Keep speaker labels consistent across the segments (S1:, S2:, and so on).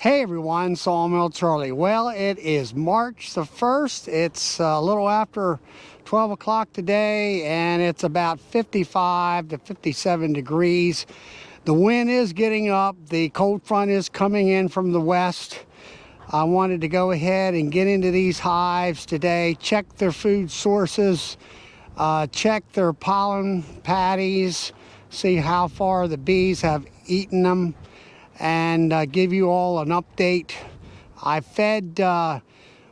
S1: Hey everyone, Sawmill Charlie. Well, it is March the 1st. It's a little after 12 o'clock today, and it's about 55 to 57 degrees. The wind is getting up. The cold front is coming in from the west. I wanted to go ahead and get into these hives today, check their food sources, check their pollen patties, see how far the bees have eaten them, and give you all an update. I fed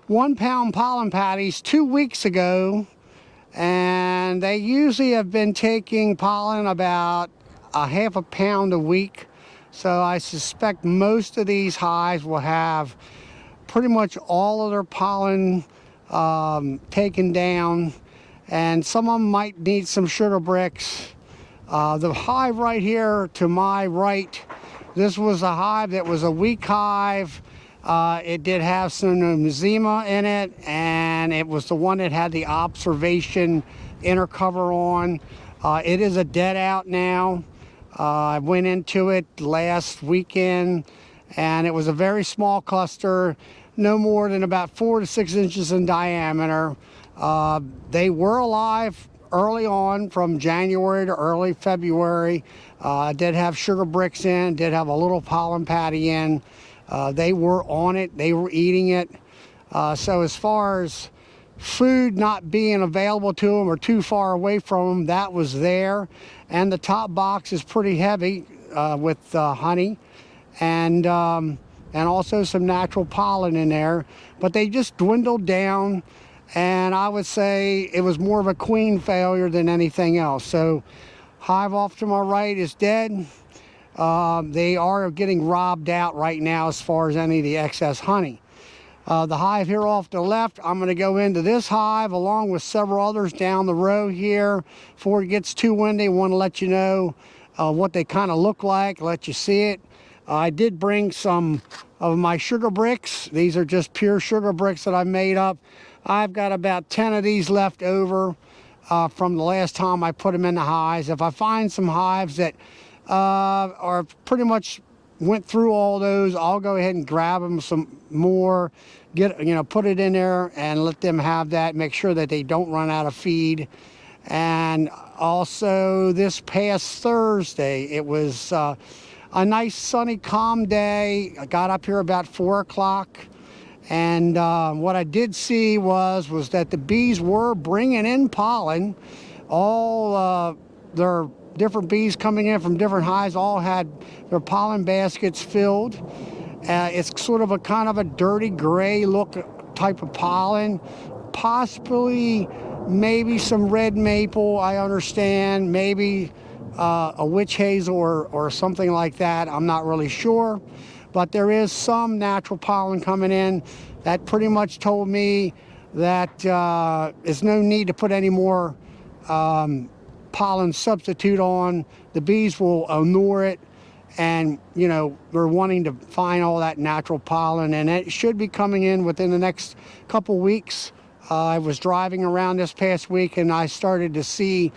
S1: 1 pound pollen patties 2 weeks ago, and they usually have been taking pollen about a half a pound a week. So I suspect most of these hives will have pretty much all of their pollen taken down, and some of them might need some sugar bricks. The hive right here to my right, this was a hive that was a weak hive. It did have some eczema in it, and it was the one that had the observation inner cover on. It is a dead out now. I went into it last weekend, and it was a very small cluster, no more than about 4 to 6 inches in diameter. They were alive early on, from January to early February. Did have sugar bricks in, did have a little pollen patty in. They were on it, they were eating it. So as far as food not being available to them or too far away from them, that was there. And the top box is pretty heavy with honey and also some natural pollen in there. But they just dwindled down, and I would say it was more of a queen failure than anything else. So hive off to my right is dead. They are getting robbed out right now as far as any of the excess honey. The hive here off to the left, I'm going to go into this hive along with several others down the row here. Before it gets too windy, I want to let you know what they kind of look like, let you see it. I did bring some of my sugar bricks. These are just pure sugar bricks that I made up. I've got about 10 of these left over from the last time I put them in the hives. If I find some hives that are pretty much went through all those, I'll go ahead and grab them some more, put it in there and let them have that, make sure that they don't run out of feed. And also this past Thursday, it was a nice sunny calm day. I got up here about 4 o'clock, and what I did see was that the bees were bringing in pollen. All their different bees coming in from different hives all had their pollen baskets filled. It's sort of a kind of a dirty gray look type of pollen, possibly maybe some red maple, I understand, maybe a witch hazel or something like that. I'm not really sure, but there is some natural pollen coming in. That pretty much told me that there's no need to put any more pollen substitute on. The bees will ignore it, and they're wanting to find all that natural pollen, and it should be coming in within the next couple weeks. I was driving around this past week, and I started to see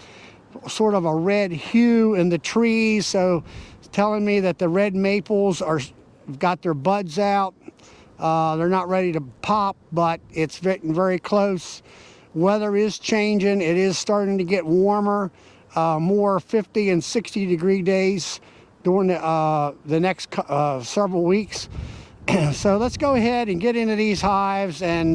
S1: sort of a red hue in the trees, so it's telling me that the red maples got their buds out. They're not ready to pop, but it's getting very close. Weather is changing. It is starting to get warmer, more 50 and 60 degree days during the next several weeks. So let's go ahead and get into these hives, and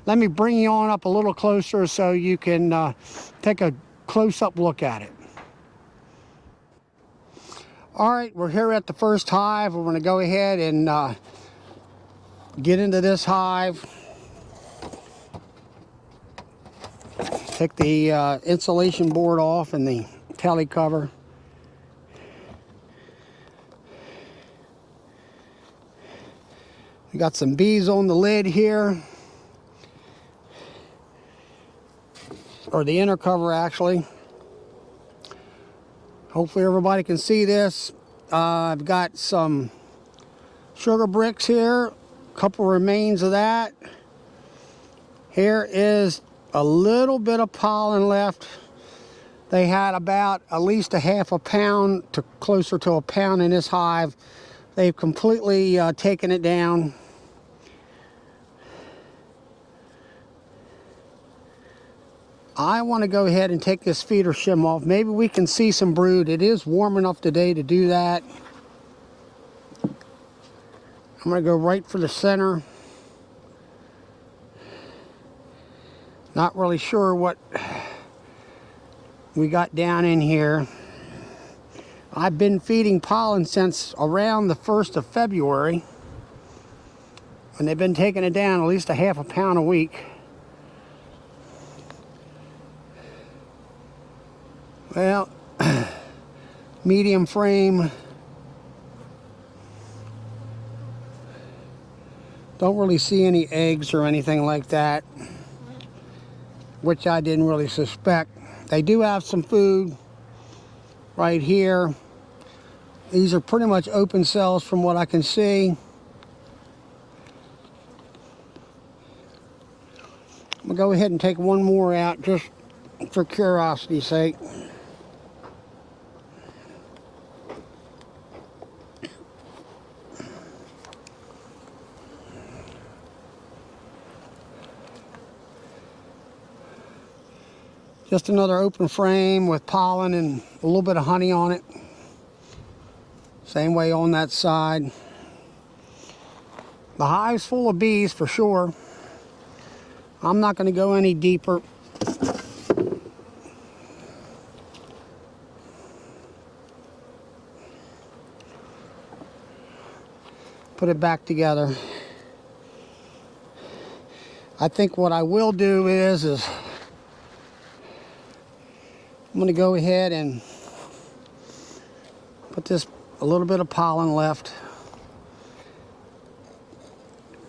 S1: let me bring you on up a little closer so you can take a close-up look at it. All right, we're here at the first hive. We're going to go ahead and get into this hive. Take the insulation board off and the tele cover. We got some bees on the lid here, or the inner cover actually. Hopefully everybody can see this. I've got some sugar bricks here, a couple remains of that. Here is a little bit of pollen left. They had about at least a half a pound to closer to a pound in this hive. They've completely taken it down. I want to go ahead and take this feeder shim off. Maybe we can see some brood. It is warm enough today to do that. I'm going to go right for the center. Not really sure what we got down in here. I've been feeding pollen since around the 1st of February. And they've been taking it down at least a half a pound a week. Well, medium frame. Don't really see any eggs or anything like that, which I didn't really suspect. They do have some food right here. These are pretty much open cells from what I can see. I'm gonna go ahead and take one more out just for curiosity's sake. Just another open frame with pollen and a little bit of honey on it. Same way on that side. The hive's full of bees for sure. I'm not going to go any deeper. Put it back together. I think what I will do is I'm going to go ahead and put this a little bit of pollen left.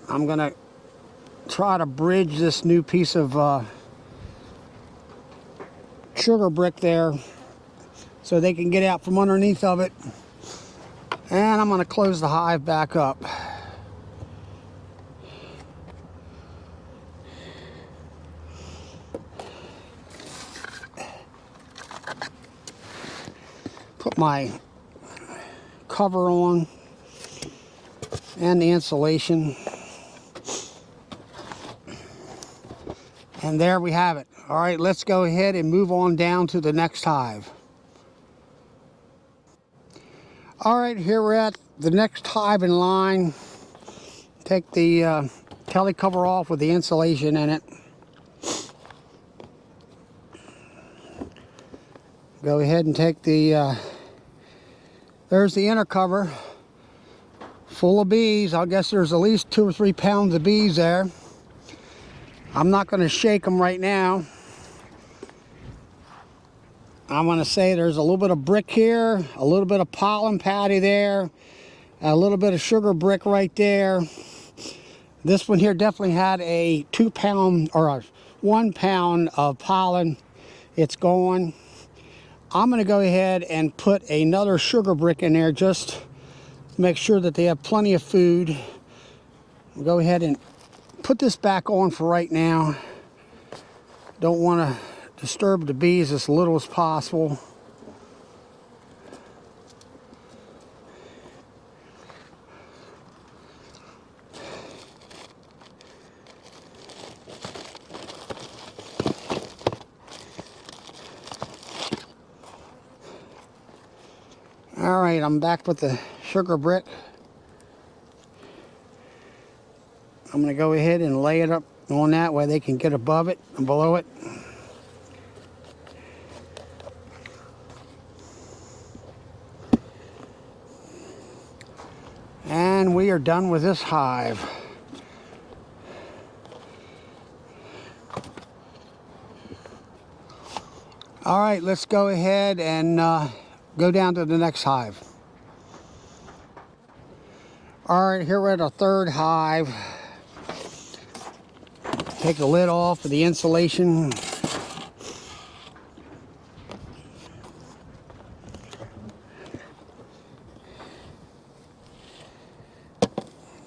S1: I'm going to try to bridge this new piece of sugar brick there so they can get out from underneath of it. And I'm going to close the hive back up. Put my cover on and the insulation. And there we have it. All right, let's go ahead and move on down to the next hive. All right, here we're at the next hive in line. Take the telly cover off with the insulation in it. Go ahead and take the, there's the inner cover, full of bees. I guess there's at least 2 or 3 pounds of bees there. I'm not going to shake them right now. I'm going to say there's a little bit of brick here, a little bit of pollen patty there, a little bit of sugar brick right there. This one here definitely had a 2 pound or a 1 pound of pollen. It's gone. I'm going to go ahead and put another sugar brick in there just to make sure that they have plenty of food. We'll go ahead and put this back on for right now. Don't want to disturb the bees as little as possible. All right, I'm back with the sugar brick. I'm going to go ahead and lay it up on that way they can get above it and below it. And we are done with this hive. All right, let's go ahead and go down to the next hive. All right, here we're at our third hive. Take the lid off of the insulation.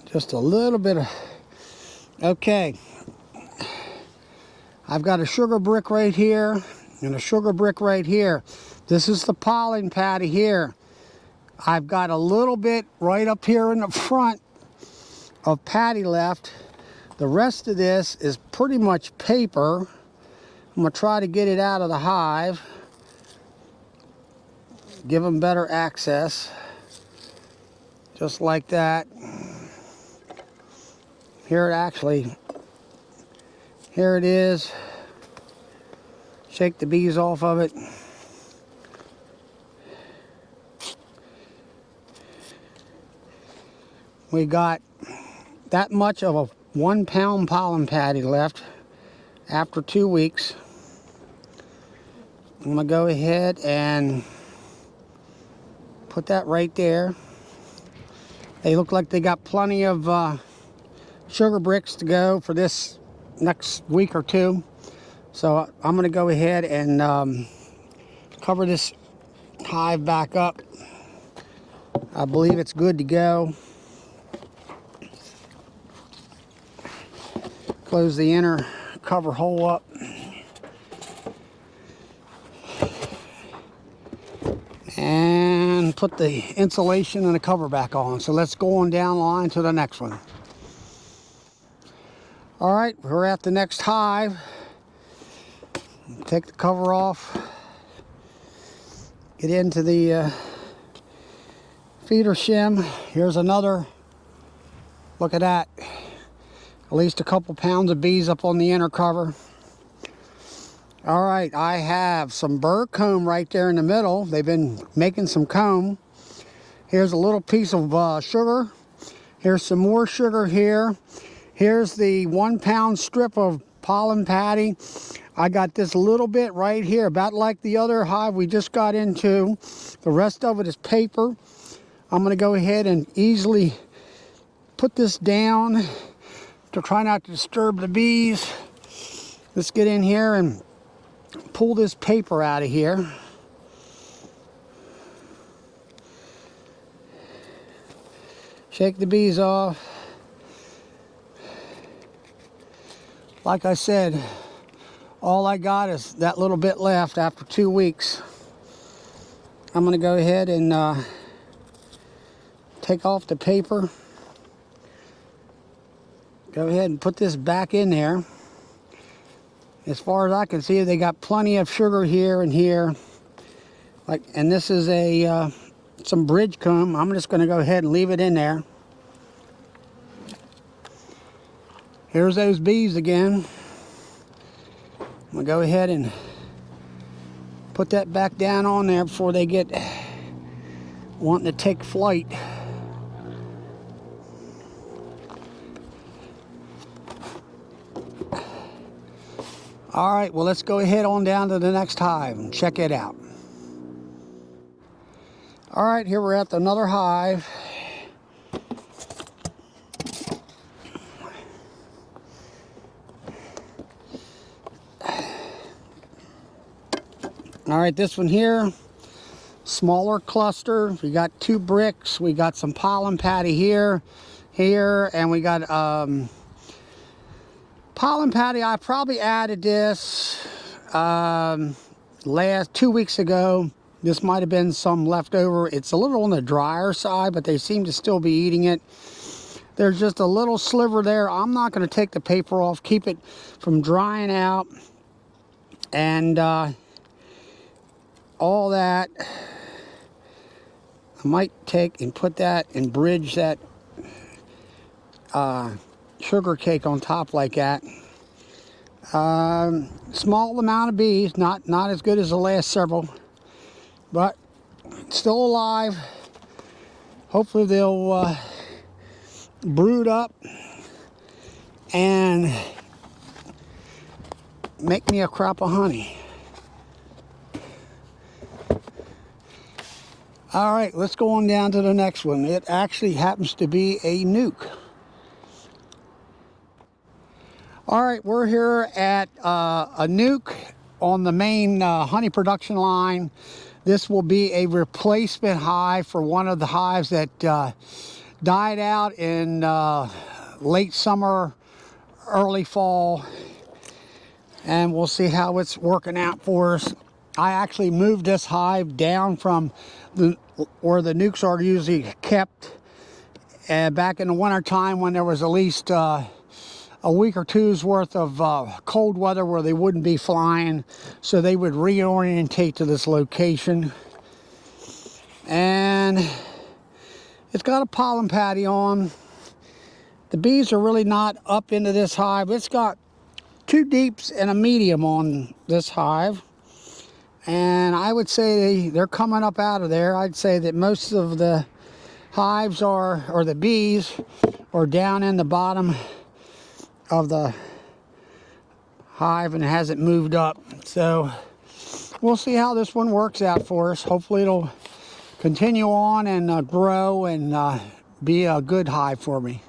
S1: Just a little bit of, okay. I've got a sugar brick right here and a sugar brick right here. This is the pollen patty here. I've got a little bit right up here in the front of patty left. The rest of this is pretty much paper. I'm going to try to get it out of the hive, give them better access, just like that. Here it is. Shake the bees off of it. We got that much of a 1 pound pollen patty left after 2 weeks. I'm gonna go ahead and put that right there. They look like they got plenty of sugar bricks to go for this next week or two. So I'm gonna go ahead and cover this hive back up. I believe it's good to go. Close the inner cover hole up. And put the insulation and the cover back on. So let's go on down the line to the next one. All right, we're at the next hive. Take the cover off. Get into the feeder shim. Here's another. Look at that. At least a couple pounds of bees up on the inner cover. All right, I have some burr comb right there in the middle. They've been making some comb. Here's a little piece of sugar. Here's some more sugar here. Here's the 1 pound strip of pollen patty. I got this little bit right here, about like the other hive we just got into. The rest of it is paper. I'm gonna go ahead and easily put this down to try not to disturb the bees. Let's get in here and pull this paper out of here. Shake the bees off. Like I said, all I got is that little bit left after 2 weeks. I'm going to go ahead and take off the paper. Go ahead and put this back in there. As far as I can see, they got plenty of sugar here and here. And this is a some bridge comb. I'm just going to go ahead and leave it in there. Here's those bees again. I'm going to go ahead and put that back down on there before they get wanting to take flight. All right, well, let's go ahead on down to the next hive and check it out. All right, here we're at another hive. All right, this one here, smaller cluster. We got 2 bricks. We got some pollen patty here, and we got pollen patty. I probably added this last 2 weeks ago. This might have been some leftover. It's a little on the drier side, but they seem to still be eating it. There's just a little sliver there. I'm not going to take the paper off, keep it from drying out. And all that, I might take and put that and bridge that sugar cake on top like that. Small amount of bees, not as good as the last several, but still alive. Hopefully they'll brood up and make me a crop of honey. All right, let's go on down to the next one. It actually happens to be a nuke. All right, we're here at a nuke on the main honey production line. This will be a replacement hive for one of the hives that died out in late summer, early fall. And we'll see how it's working out for us. I actually moved this hive down from where the nukes are usually kept. And back in the winter time when there was at least a week or two's worth of cold weather where they wouldn't be flying, so they would reorientate to this location. And it's got a pollen patty on. The bees are really not up into this hive. It's got 2 deeps and a medium on this hive. And I would say they're coming up out of there. I'd say that most of the hives are, or the bees, are down in the bottom of the hive and it hasn't moved up. So we'll see how this one works out for us. Hopefully it'll continue on and grow and be a good hive for me.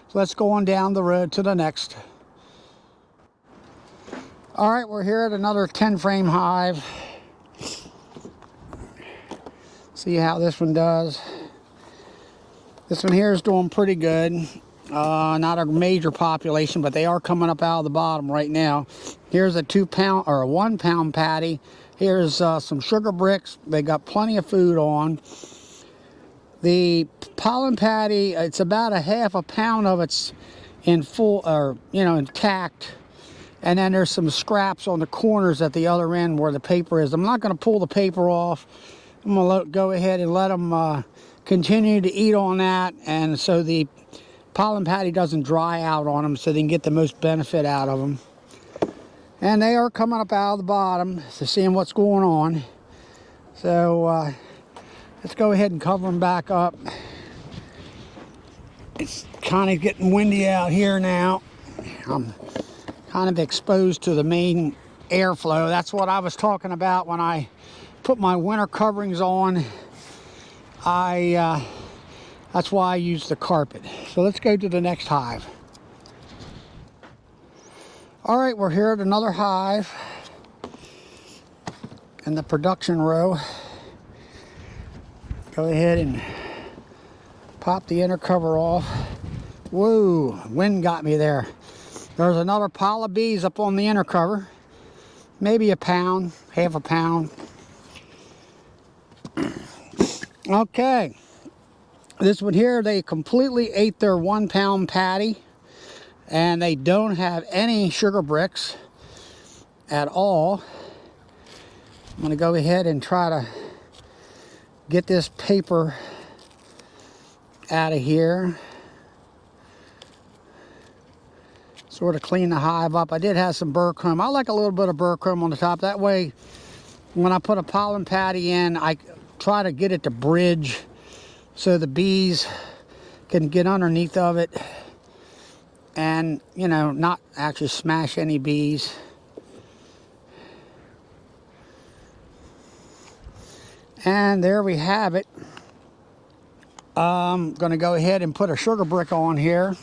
S1: So let's go on down the road to the next. All right, we're here at another 10 frame hive. See how this one does. This one here is doing pretty good. Not a major population, but they are coming up out of the bottom right now. Here's a 2 pound or a 1 pound patty. Here's some sugar bricks. They got plenty of food on. The pollen patty, it's about a half a pound of it's in full, or intact. And then there's some scraps on the corners at the other end where the paper is. I'm not going to pull the paper off. I'm going to go ahead and let them continue to eat on that, and so the pollen patty doesn't dry out on them, so they can get the most benefit out of them. And they are coming up out of the bottom, so seeing what's going on. So let's go ahead and cover them back up. It's kind of getting windy out here now. I'm kind of exposed to the main airflow. That's what I was talking about when I put my winter coverings on. That's why I use the carpet. So let's go to the next hive. All right, we're here at another hive in the production row. Go ahead and pop the inner cover off. Whoa, wind got me there. There's another pile of bees up on the inner cover. Maybe a pound, half a pound. Okay, this one here, they completely ate their 1 pound patty, and they don't have any sugar bricks at all. I'm going to go ahead and try to get this paper out of here. Sort of clean the hive up. I did have some burr comb. I like a little bit of burr comb on the top. That way, when I put a pollen patty in, I try to get it to bridge so the bees can get underneath of it and, not actually smash any bees. And there we have it. I'm going to go ahead and put a sugar brick on here.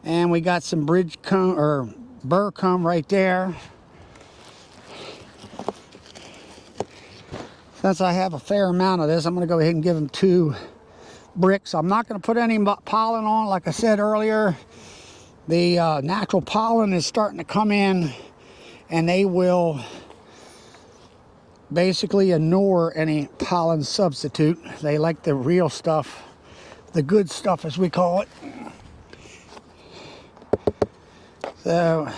S1: And we got some bridge comb or burr comb right there. Since I have a fair amount of this, I'm going to go ahead and give them 2 bricks. I'm not going to put any pollen on. Like I said earlier, the natural pollen is starting to come in, and they will basically ignore any pollen substitute. They like the real stuff, the good stuff as we call it. So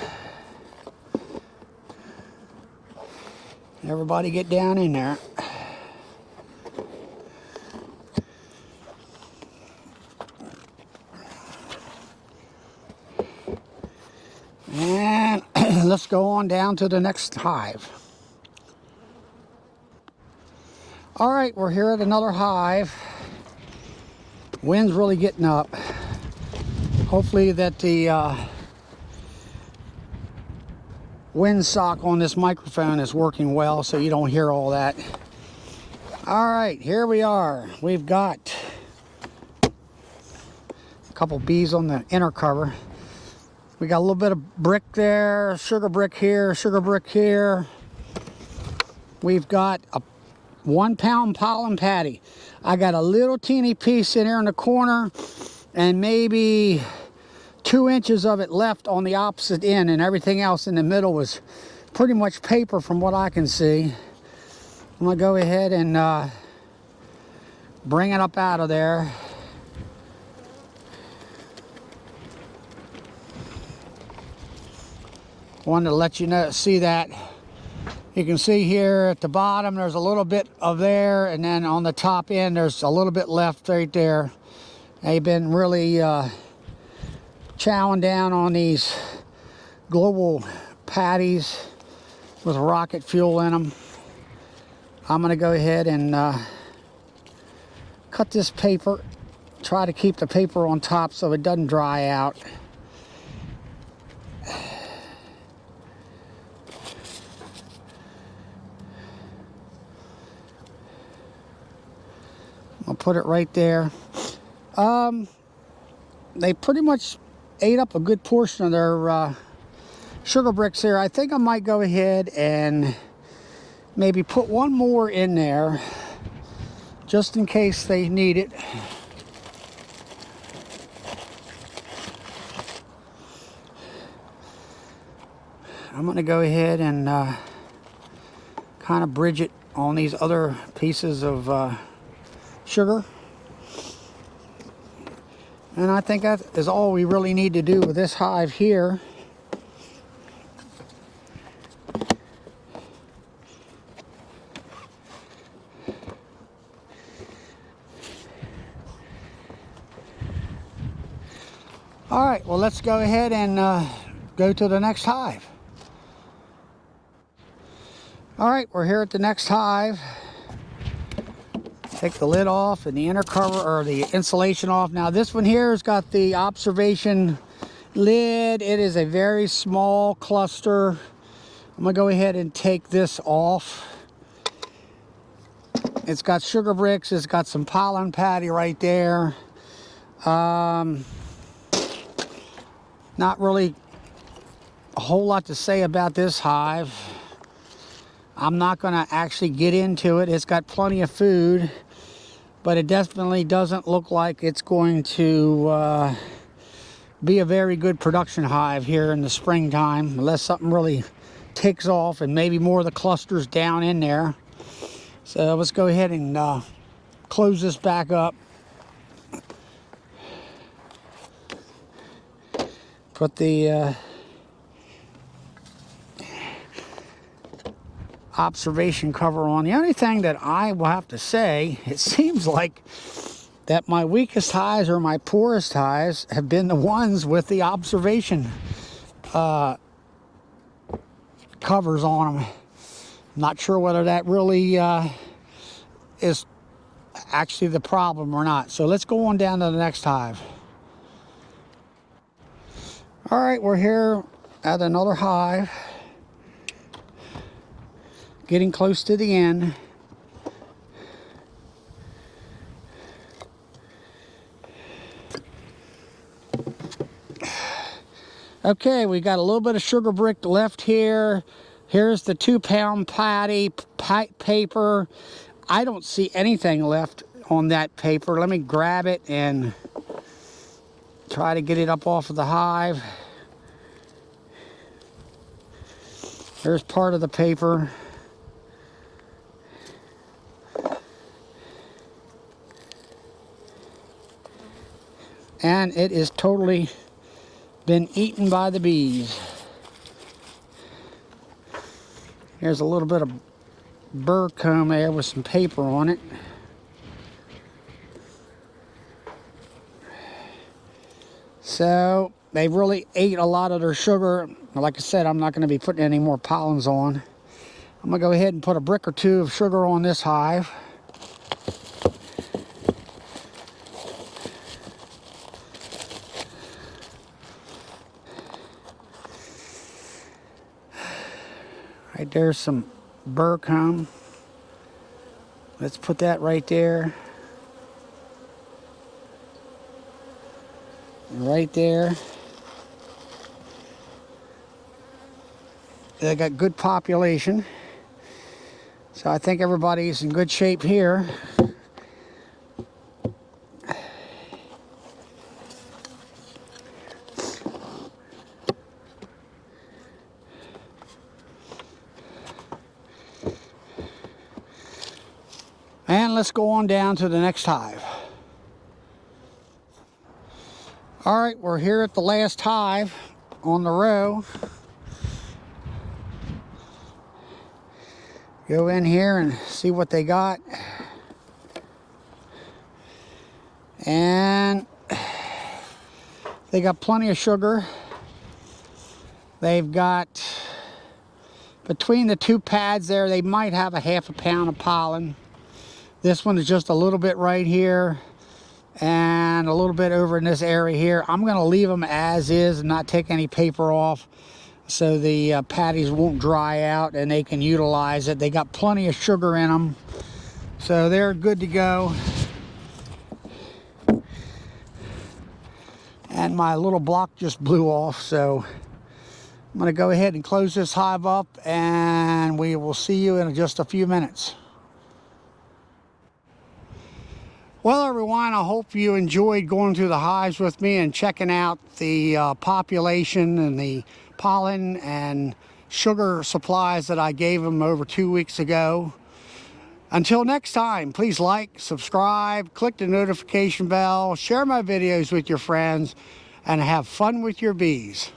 S1: everybody get down in there. And let's go on down to the next hive. All right, we're here at another hive. Wind's really getting up. Hopefully that the windsock on this microphone is working well so you don't hear all that. All right, here we are. We've got a couple bees on the inner cover. We got a little bit of brick there, sugar brick here, sugar brick here. We've got a 1 pound pollen patty. I got a little teeny piece in here in the corner and maybe 2 inches of it left on the opposite end, and everything else in the middle was pretty much paper from what I can see. I'm going to go ahead and bring it up out of there. Wanted to let you know, see that. You can see here at the bottom there's a little bit of there, and then on the top end there's a little bit left right there. They've been really chowing down on these global patties with rocket fuel in them. I'm going to go ahead and cut this paper, try to keep the paper on top so it doesn't dry out. I'll put it right there. They pretty much ate up a good portion of their sugar bricks here. I think I might go ahead and maybe put one more in there just in case they need it. I'm going to go ahead and kind of bridge it on these other pieces of sugar. And I think that is all we really need to do with this hive here. All right, well, let's go ahead and go to the next hive. All right, we're here at the next hive. Take the lid off and the inner cover, or the insulation off. Now this one here has got the observation lid. It is a very small cluster. I'm gonna go ahead and take this off. It's got sugar bricks. It's got some pollen patty right there. Not really a whole lot to say about this hive. I'm not gonna actually get into it. It's got plenty of food, but it definitely doesn't look like it's going to be a very good production hive here in the springtime, unless something really takes off and maybe more of the clusters down in there. So let's go ahead and close this back up. Put the observation cover on. The only thing that I will have to say, it seems like that my weakest hives or my poorest hives have been the ones with the observation covers on them. Not sure whether that really is actually the problem or not. So let's go on down to the next hive. All right, we're here at another hive, getting close to the end. Okay, we got a little bit of sugar brick left here. Here's the 2-pound patty paper. I don't see anything left on that paper. Let me grab it and try to get it up off of the hive. There's part of the paper. And it is totally been eaten by the bees. Here's a little bit of burr comb there with some paper on it. So they really ate a lot of their sugar. Like I said, I'm not going to be putting any more pollens on. I'm going to go ahead and put a brick or two of sugar on this hive. Right there's some burr comb. Let's put that right there. And right there. They got good population. So I think everybody's in good shape here. And let's go on down to the next hive. All right, we're here at the last hive on the row. Go in here and see what they got. And they got plenty of sugar. They've got, between the two pads there, they might have a half a pound of pollen. This one is just a little bit right here and a little bit over in this area here. I'm going to leave them as is and not take any paper off so the patties won't dry out and they can utilize it. They got plenty of sugar in them, so they're good to go. And my little block just blew off, so I'm going to go ahead and close this hive up, and we will see you in just a few minutes. Well, everyone, I hope you enjoyed going through the hives with me and checking out the population and the pollen and sugar supplies that I gave them over 2 weeks ago. Until next time, please like, subscribe, click the notification bell, share my videos with your friends, and have fun with your bees.